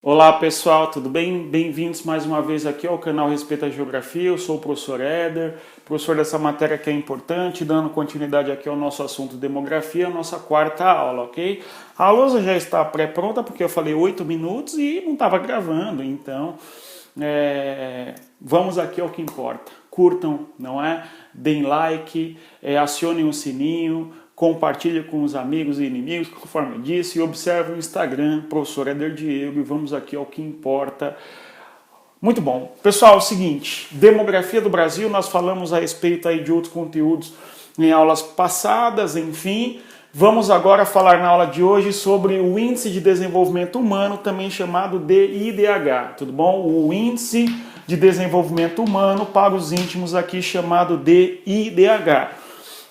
Olá pessoal, tudo bem? Bem-vindos mais uma vez aqui ao canal Respeita a Geografia. Eu sou o professor Éder, professor dessa matéria que é importante, dando continuidade aqui ao nosso assunto demografia, a nossa quarta aula, ok? A lousa já está pré-pronta porque eu falei 8 minutos e não estava gravando, então vamos aqui ao que importa. Curtam, não é? Deem like, acionem o sininho, compartilhe com os amigos e inimigos, conforme eu disse, e observe o Instagram, professor Éder Diego, e vamos aqui ao que importa. Muito bom. Pessoal, é o seguinte, demografia do Brasil, nós falamos a respeito aí de outros conteúdos em aulas passadas, enfim. Vamos agora falar na aula de hoje sobre o Índice de Desenvolvimento Humano, também chamado de IDH, tudo bom? O Índice de Desenvolvimento Humano, para os íntimos aqui, chamado de IDH.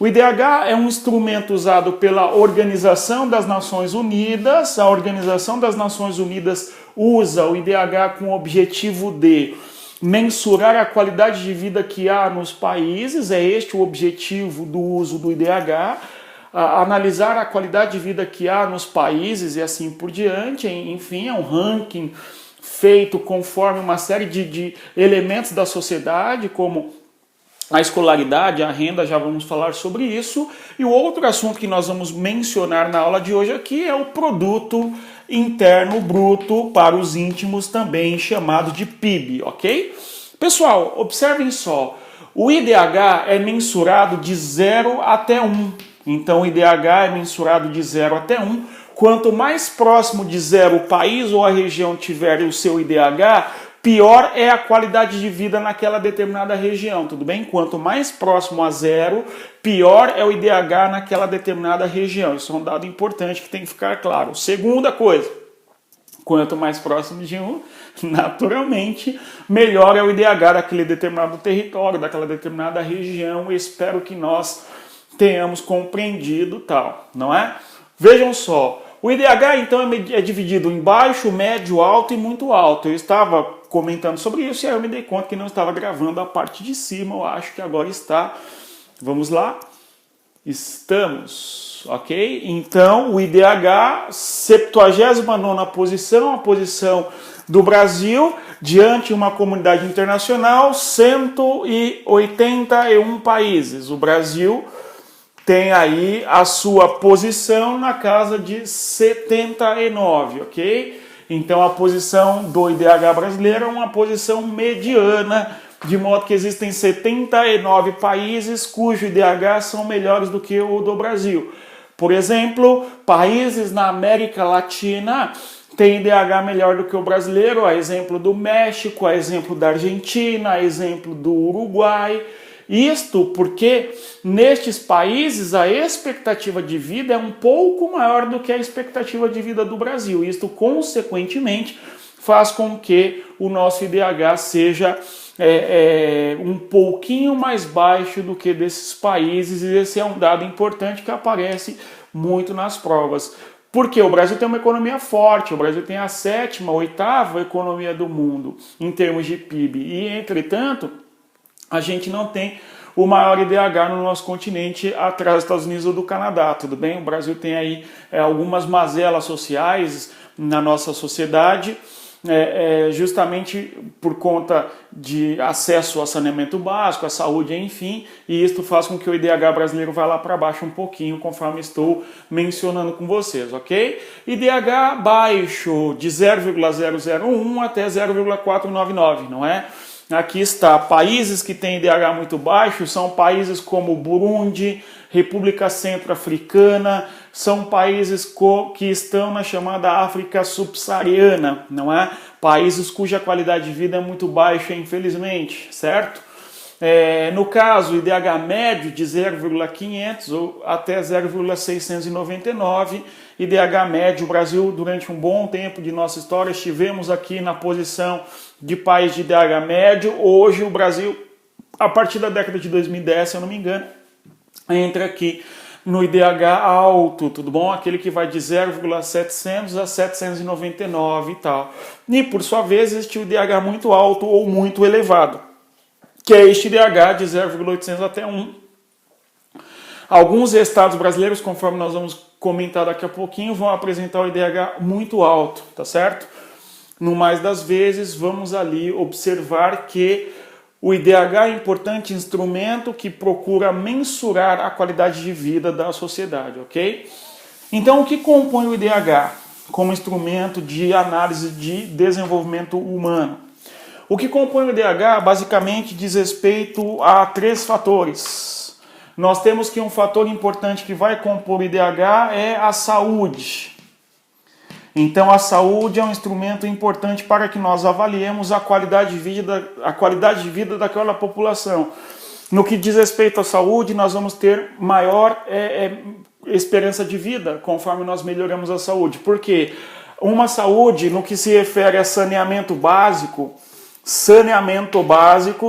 O IDH é um instrumento usado pela Organização das Nações Unidas. A Organização das Nações Unidas usa o IDH com o objetivo de mensurar a qualidade de vida que há nos países. É este o objetivo do uso do IDH. Analisar a qualidade de vida que há nos países e assim por diante. Enfim, é um ranking feito conforme uma série de elementos da sociedade, como a escolaridade, a renda, já vamos falar sobre isso. E o outro assunto que nós vamos mencionar na aula de hoje aqui é o Produto Interno Bruto para os íntimos, também chamado de PIB, ok? Pessoal, observem só, o IDH é mensurado de 0 até 1. Então o IDH é mensurado de 0 até 1. Quanto mais próximo de 0 o país ou a região tiver o seu IDH, pior é a qualidade de vida naquela determinada região, tudo bem? Quanto mais próximo a 0, pior é o IDH naquela determinada região. Isso é um dado importante que tem que ficar claro. Segunda coisa, quanto mais próximo de 1, naturalmente, melhor é o IDH daquele determinado território, daquela determinada região. Espero que nós tenhamos compreendido tal, não é? Vejam só, o IDH então é dividido em baixo, médio, alto e muito alto. Eu estava comentando sobre isso e aí eu me dei conta que não estava gravando a parte de cima. Eu acho que agora está. Vamos lá. Estamos, ok? Então o IDH, 79ª posição, a posição do Brasil, diante de uma comunidade internacional, 181 países. O Brasil tem aí a sua posição na casa de 79, ok? Então a posição do IDH brasileiro é uma posição mediana, de modo que existem 79 países cujo IDH são melhores do que o do Brasil. Por exemplo, países na América Latina têm IDH melhor do que o brasileiro, a exemplo do México, a exemplo da Argentina, a exemplo do Uruguai. Isto porque nestes países a expectativa de vida é um pouco maior do que a expectativa de vida do Brasil. Isto, consequentemente, faz com que o nosso IDH seja um pouquinho mais baixo do que desses países, e esse é um dado importante que aparece muito nas provas. Porque o Brasil tem uma economia forte, o Brasil tem a 7ª, 8ª economia do mundo em termos de PIB, e, entretanto, a gente não tem o maior IDH no nosso continente atrás dos Estados Unidos ou do Canadá, tudo bem? O Brasil tem aí algumas mazelas sociais na nossa sociedade, justamente por conta de acesso ao saneamento básico, à saúde, enfim, e isso faz com que o IDH brasileiro vá lá para baixo um pouquinho, conforme estou mencionando com vocês, ok? IDH baixo de 0,001 até 0,499, não é? Aqui está, países que têm IDH muito baixo são países como Burundi, República Centro-Africana, são países que estão na chamada África subsaariana, não é? Países cuja qualidade de vida é muito baixa, infelizmente, certo? No caso, IDH médio de 0,500 ou até 0,699, IDH médio, o Brasil, durante um bom tempo de nossa história, estivemos aqui na posição de país de IDH médio. Hoje o Brasil, a partir da década de 2010, se eu não me engano, entra aqui no IDH alto, tudo bom? Aquele que vai de 0,700 a 799 e tal. E, por sua vez, existe o IDH muito alto ou muito elevado, que é este IDH de 0,800 até 1. Alguns estados brasileiros, conforme nós vamos comentar daqui a pouquinho, vão apresentar o IDH muito alto, tá certo? no mais das vezes, vamos ali observar que o IDH é um importante instrumento que procura mensurar a qualidade de vida da sociedade, ok? Então, o que compõe o IDH como instrumento de análise de desenvolvimento humano? O que compõe o IDH basicamente diz respeito a 3 fatores. Nós temos que um fator importante que vai compor o IDH é a saúde. Então, a saúde é um instrumento importante para que nós avaliemos a qualidade de vida daquela população. No que diz respeito à saúde, nós vamos ter maior esperança de vida conforme nós melhoramos a saúde. Por quê? Uma saúde, no que se refere a saneamento básico,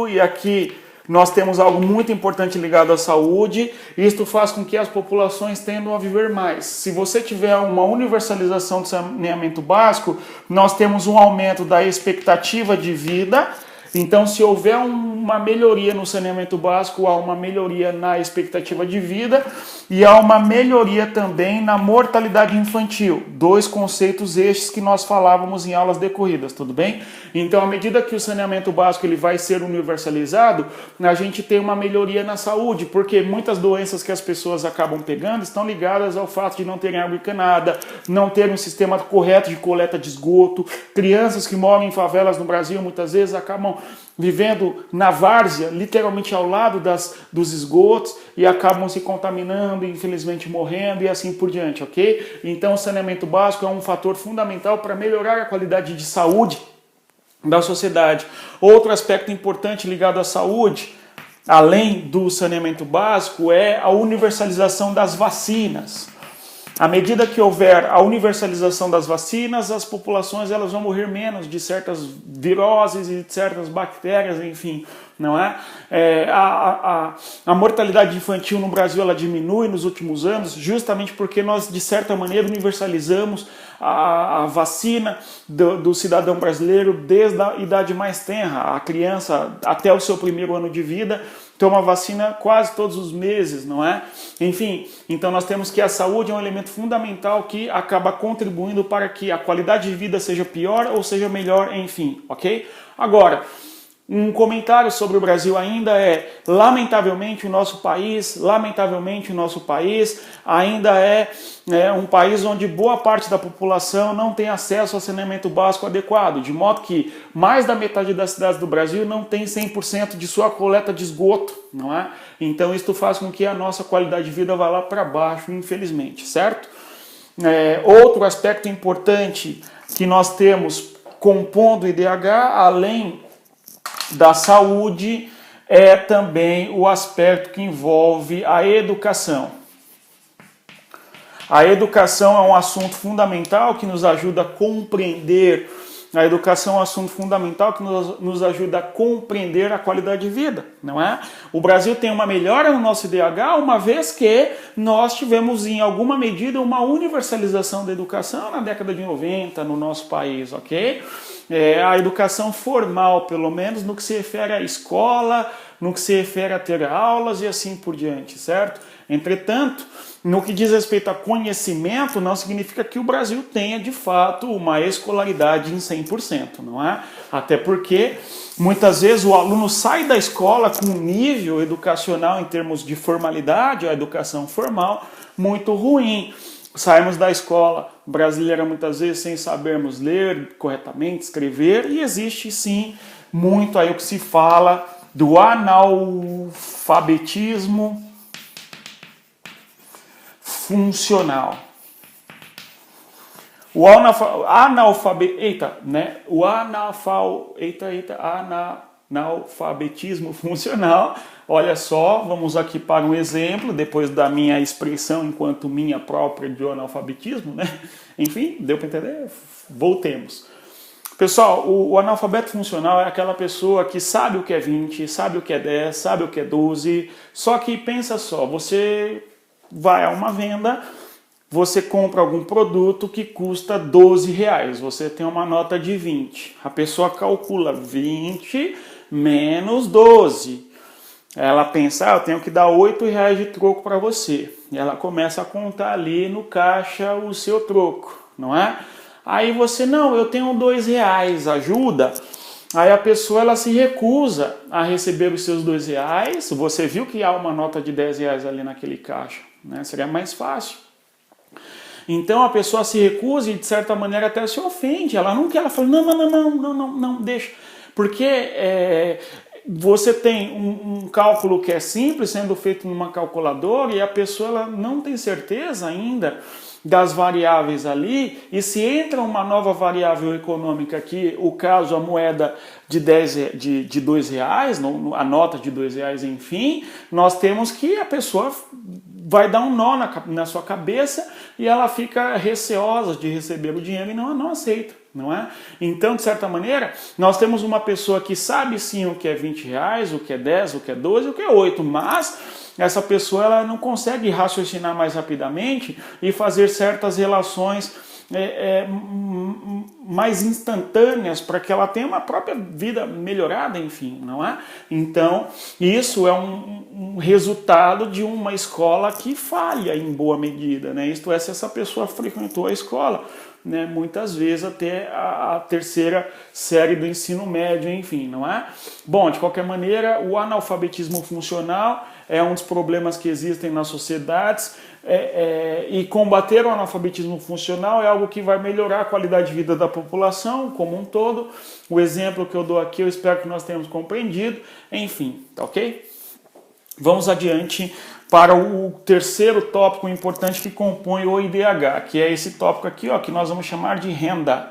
e aqui nós temos algo muito importante ligado à saúde, isto faz com que as populações tendam a viver mais. Se você tiver uma universalização do saneamento básico, nós temos um aumento da expectativa de vida. Então, se houver uma melhoria no saneamento básico, há uma melhoria na expectativa de vida e há uma melhoria também na mortalidade infantil. 2 conceitos estes que nós falávamos em aulas decorridas, tudo bem? Então, à medida que o saneamento básico ele vai ser universalizado, a gente tem uma melhoria na saúde, porque muitas doenças que as pessoas acabam pegando estão ligadas ao fato de não terem água encanada, não terem um sistema correto de coleta de esgoto. Crianças que moram em favelas no Brasil muitas vezes acabam vivendo na várzea, literalmente ao lado dos esgotos, e acabam se contaminando, infelizmente morrendo e assim por diante, ok? Então o saneamento básico é um fator fundamental para melhorar a qualidade de saúde da sociedade. Outro aspecto importante ligado à saúde, além do saneamento básico, é a universalização das vacinas. À medida que houver a universalização das vacinas, as populações elas vão morrer menos de certas viroses e de certas bactérias, enfim, não é? A mortalidade infantil no Brasil ela diminui nos últimos anos, justamente porque nós, de certa maneira, universalizamos a vacina do cidadão brasileiro desde a idade mais tenra. A criança, até o seu 1º ano de vida, toma vacina quase todos os meses, não é? Enfim, então nós temos que a saúde é um elemento fundamental que acaba contribuindo para que a qualidade de vida seja pior ou seja melhor, enfim, ok? Agora, um comentário sobre o Brasil ainda é, lamentavelmente o nosso país ainda é um país onde boa parte da população não tem acesso ao saneamento básico adequado, de modo que mais da metade das cidades do Brasil não tem 100% de sua coleta de esgoto, não é? Então isto faz com que a nossa qualidade de vida vá lá para baixo, infelizmente, certo? Outro aspecto importante que nós temos compondo o IDH, além da saúde, é também o aspecto que envolve a educação. A educação é um assunto fundamental que nos ajuda a compreender. A educação é um assunto fundamental que nos ajuda a compreender a qualidade de vida, não é? O Brasil tem uma melhora no nosso IDH, uma vez que nós tivemos, em alguma medida, uma universalização da educação na década de 90 no nosso país, ok? A educação formal, pelo menos, no que se refere à escola, no que se refere a ter aulas e assim por diante, certo? Entretanto, no que diz respeito a conhecimento, não significa que o Brasil tenha, de fato, uma escolaridade em 100%, não é? Até porque, muitas vezes, o aluno sai da escola com um nível educacional, em termos de formalidade, a educação formal, muito ruim. Saímos da escola brasileira, muitas vezes, sem sabermos ler corretamente, escrever, e existe, sim, muito aí o que se fala do analfabetismo funcional. O analfabetismo funcional, olha só, vamos aqui para um exemplo, depois da minha expressão enquanto minha própria de analfabetismo, né? Enfim, deu para entender? Voltemos. Pessoal, o analfabeto funcional é aquela pessoa que sabe o que é 20, sabe o que é 10, sabe o que é 12, só que pensa só, você vai a uma venda, você compra algum produto que custa R$12, você tem uma nota de 20, a pessoa calcula 20 menos 12, ela pensa, eu tenho que dar R$8 de troco para você, e ela começa a contar ali no caixa o seu troco, não é? Aí você, não, eu tenho R$2, ajuda. Aí a pessoa ela se recusa a receber os seus R$2. Você viu que há uma nota de R$10 ali naquele caixa, né? Seria mais fácil. Então a pessoa se recusa e de certa maneira até se ofende. Ela não quer, ela fala, não, deixa. Porque você tem um cálculo que é simples, sendo feito numa calculadora, e a pessoa ela não tem certeza ainda das variáveis ali, e se entra uma nova variável econômica aqui, o caso, a moeda de R$2, a nota de R$2, enfim, nós temos que a pessoa vai dar um nó na sua cabeça e ela fica receosa de receber o dinheiro e não aceita, não é? Então, de certa maneira, nós temos uma pessoa que sabe sim o que é R$20, o que é 10, o que é 12, o que é 8, mas essa pessoa ela não consegue raciocinar mais rapidamente e fazer certas relações mais instantâneas para que ela tenha uma própria vida melhorada, enfim, não é? Então, isso é um resultado de uma escola que falha em boa medida, né? Isto é, se essa pessoa frequentou a escola, né, muitas vezes até a terceira série do ensino médio, enfim, não é? Bom, de qualquer maneira, o analfabetismo funcional é um dos problemas que existem nas sociedades, e combater o analfabetismo funcional é algo que vai melhorar a qualidade de vida da população como um todo. O exemplo que eu dou aqui, eu espero que nós tenhamos compreendido, enfim, tá ok? Vamos adiante para o terceiro tópico importante que compõe o IDH, que é esse tópico aqui, ó, que nós vamos chamar de renda.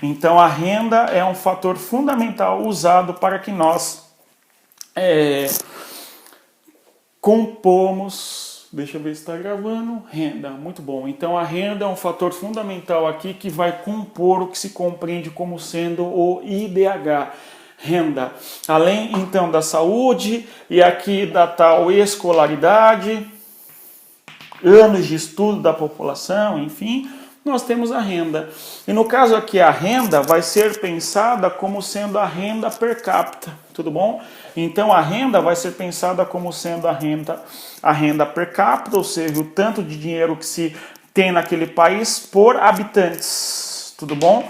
Então, a renda é um fator fundamental usado para que nós compomos, deixa eu ver se está gravando, renda, muito bom. Então, a renda é um fator fundamental aqui que vai compor o que se compreende como sendo o IDH. Renda, além então da saúde e aqui da tal escolaridade, anos de estudo da população, enfim, nós temos a renda. E no caso aqui a renda vai ser pensada como sendo a renda per capita, tudo bom? Então a renda vai ser pensada como sendo a renda per capita, ou seja, o tanto de dinheiro que se tem naquele país por habitantes, tudo bom?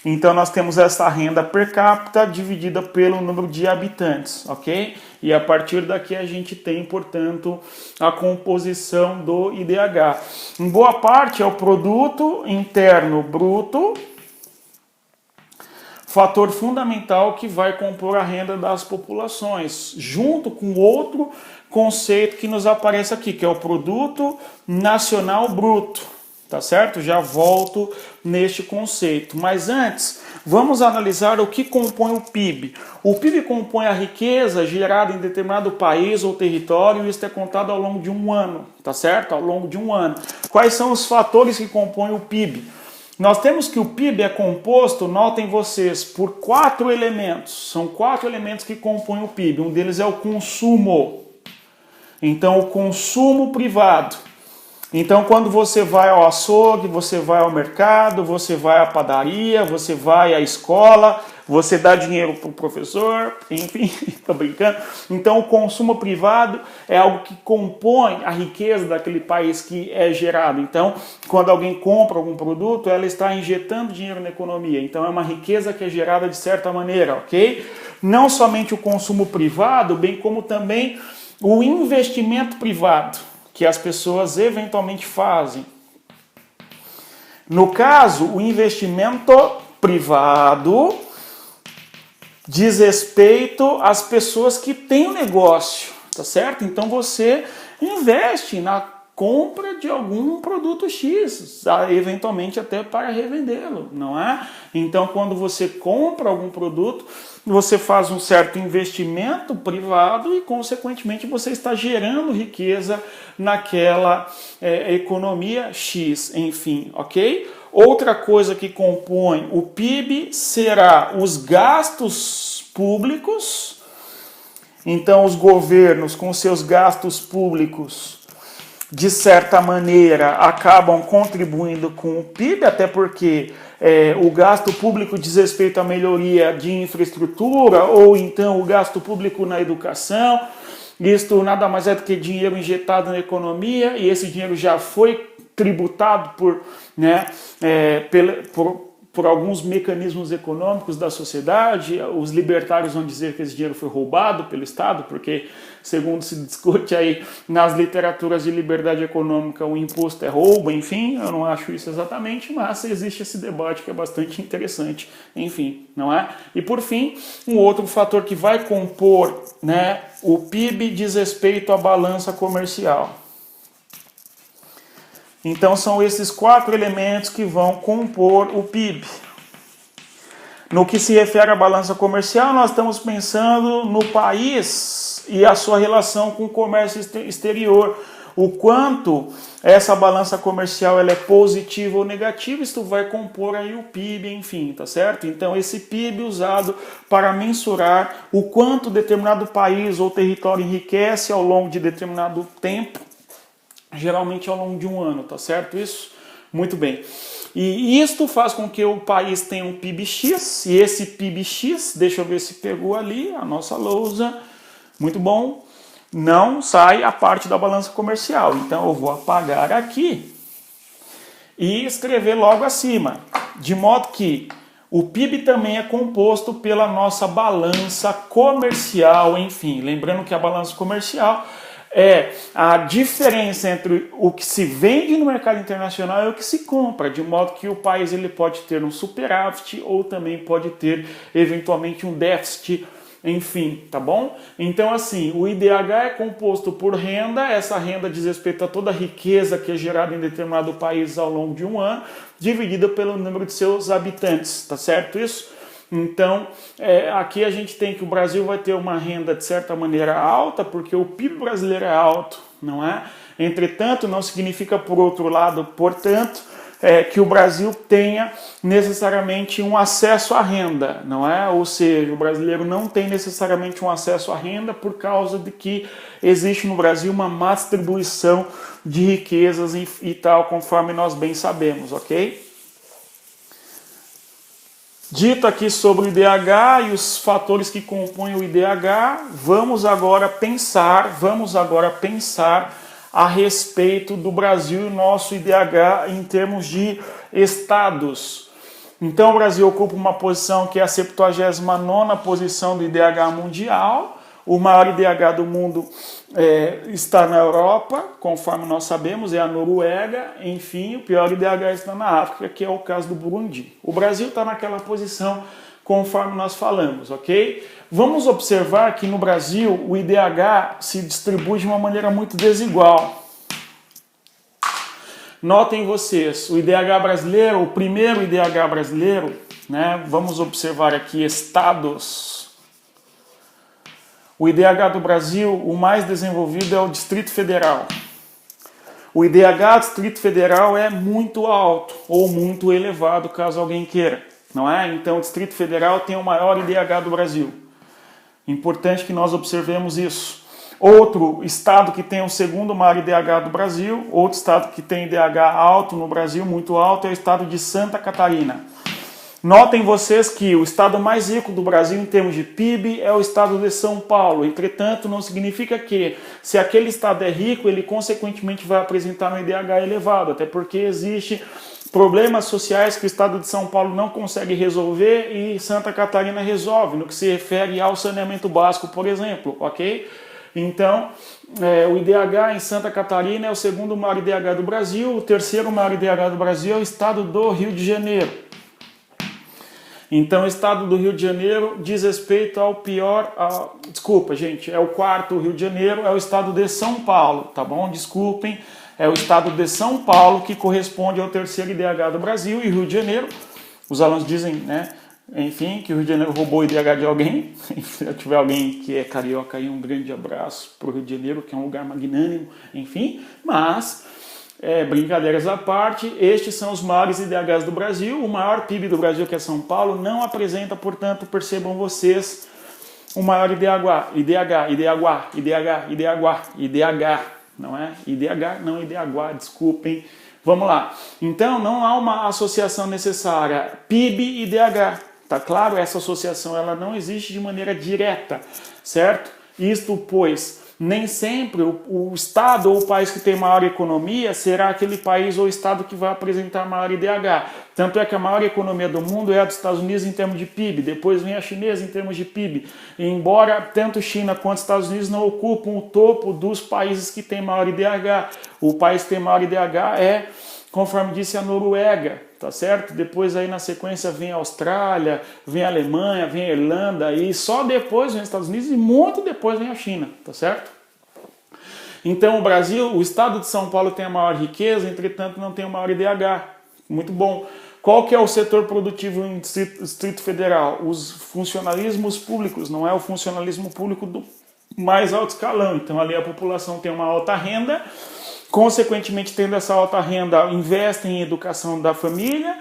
Então nós temos essa renda per capita dividida pelo número de habitantes, ok? E a partir daqui a gente tem, portanto, a composição do IDH. Em boa parte é o produto interno bruto, fator fundamental que vai compor a renda das populações, junto com outro conceito que nos aparece aqui, que é o produto nacional bruto. Tá certo? Já volto neste conceito. Mas antes, vamos analisar o que compõe o PIB. O PIB compõe a riqueza gerada em determinado país ou território, e isso é contado ao longo de um ano, tá certo? Ao longo de um ano. Quais são os fatores que compõem o PIB? Nós temos que o PIB é composto, notem vocês, por 4 elementos. São 4 elementos que compõem o PIB. Um deles é o consumo. Então, o consumo privado. Então, quando você vai ao açougue, você vai ao mercado, você vai à padaria, você vai à escola, você dá dinheiro para o professor, enfim, estou brincando. Então, o consumo privado é algo que compõe a riqueza daquele país que é gerado. Então, quando alguém compra algum produto, ela está injetando dinheiro na economia. Então, é uma riqueza que é gerada de certa maneira, ok? Não somente o consumo privado, bem como também o investimento privado, que as pessoas eventualmente fazem. No caso, o investimento privado diz respeito às pessoas que têm um negócio, tá certo? Então você investe na compra de algum produto X, eventualmente até para revendê-lo, não é? Então, quando você compra algum produto, você faz um certo investimento privado e, consequentemente, você está gerando riqueza naquela economia X, enfim, ok? Outra coisa que compõe o PIB será os gastos públicos. Então, os governos, com seus gastos públicos, de certa maneira, acabam contribuindo com o PIB, até porque o gasto público diz respeito à melhoria de infraestrutura, ou então o gasto público na educação. Isto nada mais é do que dinheiro injetado na economia, e esse dinheiro já foi tributado né, por alguns mecanismos econômicos da sociedade. Os libertários vão dizer que esse dinheiro foi roubado pelo Estado, porque, segundo se discute aí nas literaturas de liberdade econômica, o imposto é roubo, enfim, eu não acho isso exatamente, mas existe esse debate que é bastante interessante, enfim, não é? E por fim, um outro fator que vai compor, né, o PIB diz respeito à balança comercial. Então são esses 4 elementos que vão compor o PIB. No que se refere à balança comercial, nós estamos pensando no país e a sua relação com o comércio exterior. O quanto essa balança comercial ela é positiva ou negativa, isso vai compor aí o PIB, enfim, tá certo? Então esse PIB usado para mensurar o quanto determinado país ou território enriquece ao longo de determinado tempo, geralmente ao longo de um ano, tá certo isso? Muito bem. E isto faz com que o país tenha um PIB X, e esse PIB X, deixa eu ver se pegou ali a nossa lousa, muito bom, não sai a parte da balança comercial. Então eu vou apagar aqui e escrever logo acima, de modo que o PIB também é composto pela nossa balança comercial, enfim, lembrando que a balança comercial é a diferença entre o que se vende no mercado internacional e o que se compra, de modo que o país ele pode ter um superávit ou também pode ter eventualmente um déficit, enfim, tá bom? Então assim, o IDH é composto por renda, essa renda diz respeito a toda a riqueza que é gerada em determinado país ao longo de um ano, dividida pelo número de seus habitantes, tá certo isso? Então, aqui a gente tem que o Brasil vai ter uma renda de certa maneira alta, porque o PIB brasileiro é alto, não é? Entretanto, não significa, por outro lado, portanto, que o Brasil tenha necessariamente um acesso à renda, não é? Ou seja, o brasileiro não tem necessariamente um acesso à renda por causa de que existe no Brasil uma má distribuição de riquezas e tal, conforme nós bem sabemos, ok? Dito aqui sobre o IDH e os fatores que compõem o IDH, vamos agora pensar a respeito do Brasil e o nosso IDH em termos de estados. Então o Brasil ocupa uma posição que é a 79ª posição do IDH mundial. O maior IDH do mundo está na Europa, conforme nós sabemos, é a Noruega. Enfim, o pior IDH está na África, que é o caso do Burundi. O Brasil está naquela posição, conforme nós falamos, ok? Vamos observar que no Brasil o IDH se distribui de uma maneira muito desigual. Notem vocês, o IDH brasileiro, o primeiro IDH brasileiro, né? Vamos observar aqui estados. O IDH do Brasil, o mais desenvolvido é o Distrito Federal. O IDH do Distrito Federal é muito alto ou muito elevado, caso alguém queira, não é? Então o Distrito Federal tem o maior IDH do Brasil. Importante que nós observemos isso. Outro estado que tem o segundo maior IDH do Brasil, outro estado que tem IDH alto no Brasil, muito alto, é o estado de Santa Catarina. Notem vocês que o estado mais rico do Brasil em termos de PIB é o estado de São Paulo. Entretanto, não significa que, se aquele estado é rico, ele consequentemente vai apresentar um IDH elevado, até porque existe problemas sociais que o estado de São Paulo não consegue resolver e Santa Catarina resolve, no que se refere ao saneamento básico, por exemplo, ok? Então, o IDH em Santa Catarina é o segundo maior IDH do Brasil, o terceiro maior IDH do Brasil é o estado do Rio de Janeiro. Então, o estado do Rio de Janeiro diz respeito ao pior... Desculpa, gente, é o quarto Rio de Janeiro, é o estado de São Paulo, tá bom? Desculpem, é o estado de São Paulo que corresponde ao terceiro IDH do Brasil e Rio de Janeiro. Os alunos dizem, né, enfim, que o Rio de Janeiro roubou o IDH de alguém. Se tiver alguém que é carioca aí, um grande abraço para o Rio de Janeiro, que é um lugar magnânimo, enfim, mas... brincadeiras à parte, estes são os maiores IDHs do Brasil. O maior PIB do Brasil, que é São Paulo, não apresenta, portanto, percebam vocês, o maior IDH, não é? IDH, não IDH, desculpem. Vamos lá. Então, não há uma associação necessária PIB e IDH, tá claro? Essa associação ela não existe de maneira direta, certo? Isto, pois, nem sempre o estado ou o país que tem maior economia será aquele país ou estado que vai apresentar maior IDH. Tanto é que a maior economia do mundo é a dos Estados Unidos em termos de PIB, depois vem a chinesa em termos de PIB. E embora tanto China quanto Estados Unidos não ocupam o topo dos países que têm maior IDH, o país que tem maior IDH é, conforme disse, a Noruega, tá certo? Depois aí na sequência vem a Austrália, vem a Alemanha, vem a Irlanda, e só depois vem os Estados Unidos e muito depois vem a China, tá certo? Então o Brasil, o estado de São Paulo tem a maior riqueza, entretanto não tem o maior IDH. Muito bom. Qual que é o setor produtivo em Distrito Federal? Os funcionalismos públicos, não é o funcionalismo público do mais alto escalão. Então ali a população tem uma alta renda, consequentemente, tendo essa alta renda, investem em educação da família,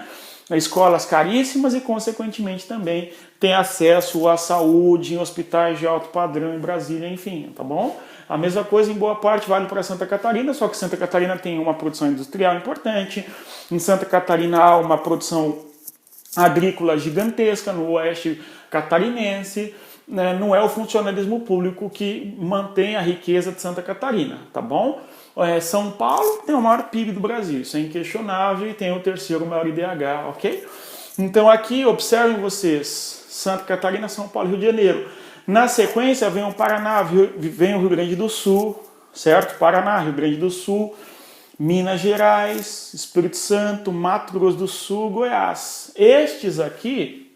escolas caríssimas e, consequentemente, também tem acesso à saúde em hospitais de alto padrão em Brasília, enfim, tá bom? A mesma coisa em boa parte vale para Santa Catarina, só que Santa Catarina tem uma produção industrial importante, em Santa Catarina há uma produção agrícola gigantesca, no oeste catarinense, né? Não é o funcionalismo público que mantém a riqueza de Santa Catarina, tá bom? São Paulo tem o maior PIB do Brasil, isso é inquestionável, e tem o terceiro maior IDH, ok? Então aqui, observem vocês, Santa Catarina, São Paulo e Rio de Janeiro. Na sequência vem o Paraná, vem o Rio Grande do Sul, certo? Paraná, Rio Grande do Sul, Minas Gerais, Espírito Santo, Mato Grosso do Sul, Goiás. Estes aqui,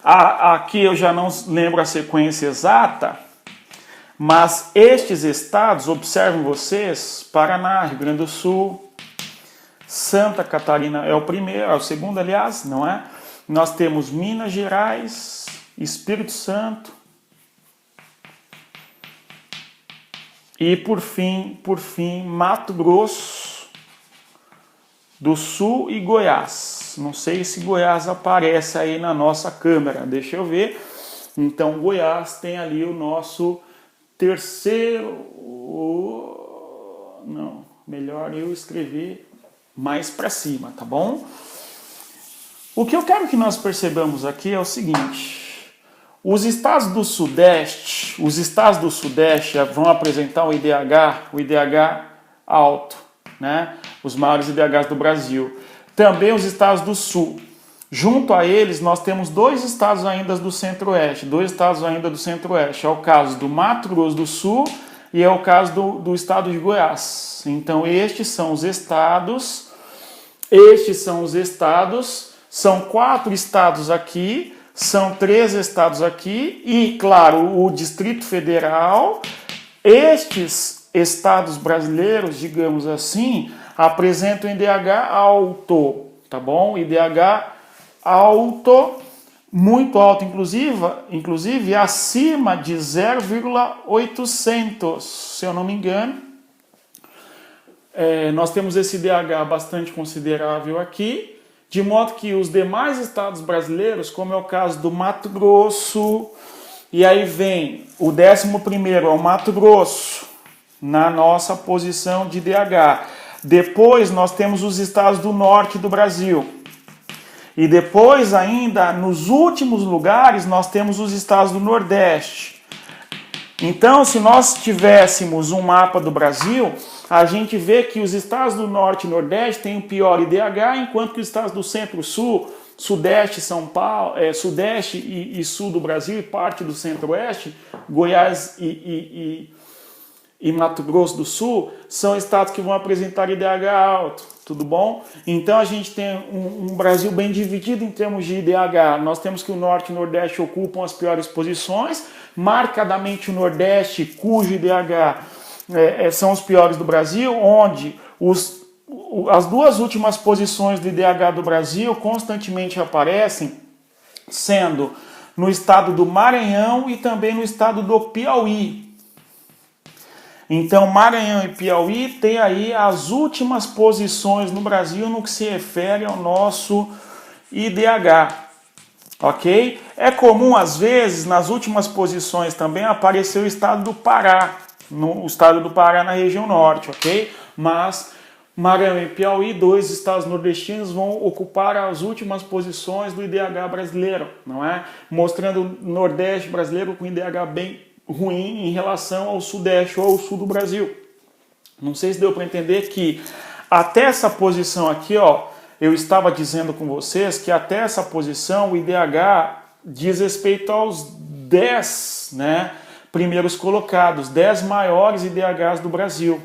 aqui eu já não lembro a sequência exata, mas estes estados, observem vocês, Paraná, Rio Grande do Sul, Santa Catarina é o primeiro, é o segundo, aliás, não é? Nós temos Minas Gerais, Espírito Santo e, por fim, Mato Grosso do Sul e Goiás. Não sei se Goiás aparece aí na nossa câmera, deixa eu ver. Então, Goiás tem ali o nosso terceiro, não, melhor eu escrever mais para cima, tá bom? O que eu quero que nós percebamos aqui é o seguinte: os estados do Sudeste vão apresentar o IDH alto, né? Os maiores IDHs do Brasil. Também os estados do Sul. Junto a eles, nós temos dois estados ainda do Centro-Oeste. É o caso do Mato Grosso do Sul e é o caso do estado de Goiás. Então, estes são os estados, são 4 estados aqui, são 3 estados aqui e, claro, o Distrito Federal. Estes estados brasileiros, digamos assim, apresentam IDH alto, tá bom? IDH alto, muito alto, inclusive acima de 0,800, se eu não me engano. Nós temos esse IDH bastante considerável aqui, de modo que os demais estados brasileiros, como é o caso do Mato Grosso, e aí vem o 11º, é o Mato Grosso, na nossa posição de IDH. Depois nós temos os estados do norte do Brasil. E depois ainda, nos últimos lugares, nós temos os estados do Nordeste. Então, se nós tivéssemos um mapa do Brasil, a gente vê que os estados do Norte e Nordeste têm o pior IDH, enquanto que os estados do Centro-Sul, Sudeste, São Paulo, Sudeste e Sul do Brasil e parte do Centro-Oeste, Goiás e Mato Grosso do Sul, são estados que vão apresentar IDH alto, tudo bom? Então a gente tem um Brasil bem dividido em termos de IDH. Nós temos que o Norte e o Nordeste ocupam as piores posições, marcadamente o Nordeste, cujo IDH são os piores do Brasil, onde as duas últimas posições do IDH do Brasil constantemente aparecem, sendo no estado do Maranhão e também no estado do Piauí. Então, Maranhão e Piauí têm aí as últimas posições no Brasil no que se refere ao nosso IDH, ok? É comum, às vezes, nas últimas posições também aparecer o estado do Pará, no estado do Pará na região norte, ok? Mas Maranhão e Piauí, 2 estados nordestinos, vão ocupar as últimas posições do IDH brasileiro, não é? Mostrando o Nordeste brasileiro com IDH bem ruim em relação ao Sudeste ou ao Sul do Brasil. Não sei se deu para entender que até essa posição aqui, ó, eu estava dizendo com vocês que até essa posição o IDH diz respeito aos 10, né, primeiros colocados, 10 maiores IDHs do Brasil.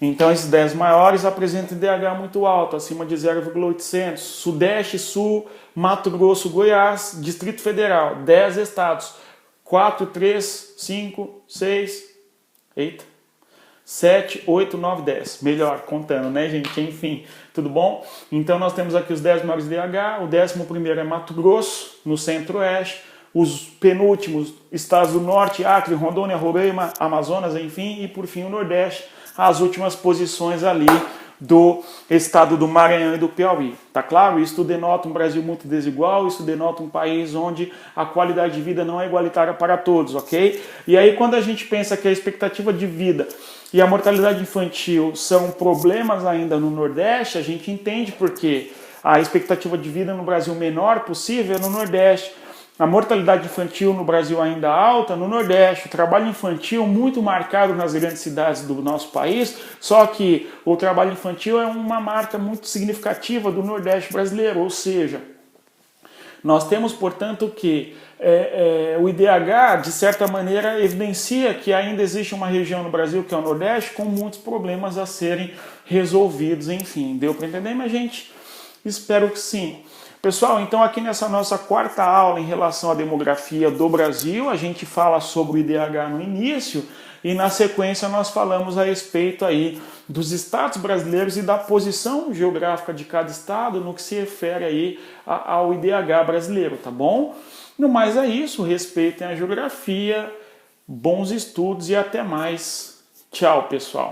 Então esses 10 maiores apresentam IDH muito alto, acima de 0,800. Sudeste, Sul, Mato Grosso, Goiás, Distrito Federal, 10 estados. 4, 3, 5, 6, eita, 7, 8, 9, 10. Melhor, contando, né, gente? Enfim, tudo bom? Então nós temos aqui os 10 maiores IDH, o 11º é Mato Grosso, no Centro-Oeste, os penúltimos estados do Norte, Acre, Rondônia, Roraima, Amazonas, enfim, e por fim o Nordeste, as últimas posições ali do estado do Maranhão e do Piauí. Tá claro? Isso denota um Brasil muito desigual, isso denota um país onde a qualidade de vida não é igualitária para todos, ok? E aí quando a gente pensa que a expectativa de vida e a mortalidade infantil são problemas ainda no Nordeste, a gente entende porque a expectativa de vida no Brasil menor possível é no Nordeste. A mortalidade infantil no Brasil ainda alta no Nordeste, o trabalho infantil muito marcado nas grandes cidades do nosso país, só que o trabalho infantil é uma marca muito significativa do Nordeste brasileiro, ou seja, nós temos, portanto, que o IDH, de certa maneira, evidencia que ainda existe uma região no Brasil, que é o Nordeste, com muitos problemas a serem resolvidos, enfim. Deu para entender, minha gente? Espero que sim. Pessoal, então aqui nessa nossa quarta aula em relação à demografia do Brasil, a gente fala sobre o IDH no início e na sequência nós falamos a respeito aí dos estados brasileiros e da posição geográfica de cada estado no que se refere aí ao IDH brasileiro, tá bom? No mais é isso, respeitem a geografia, bons estudos e até mais. Tchau, pessoal.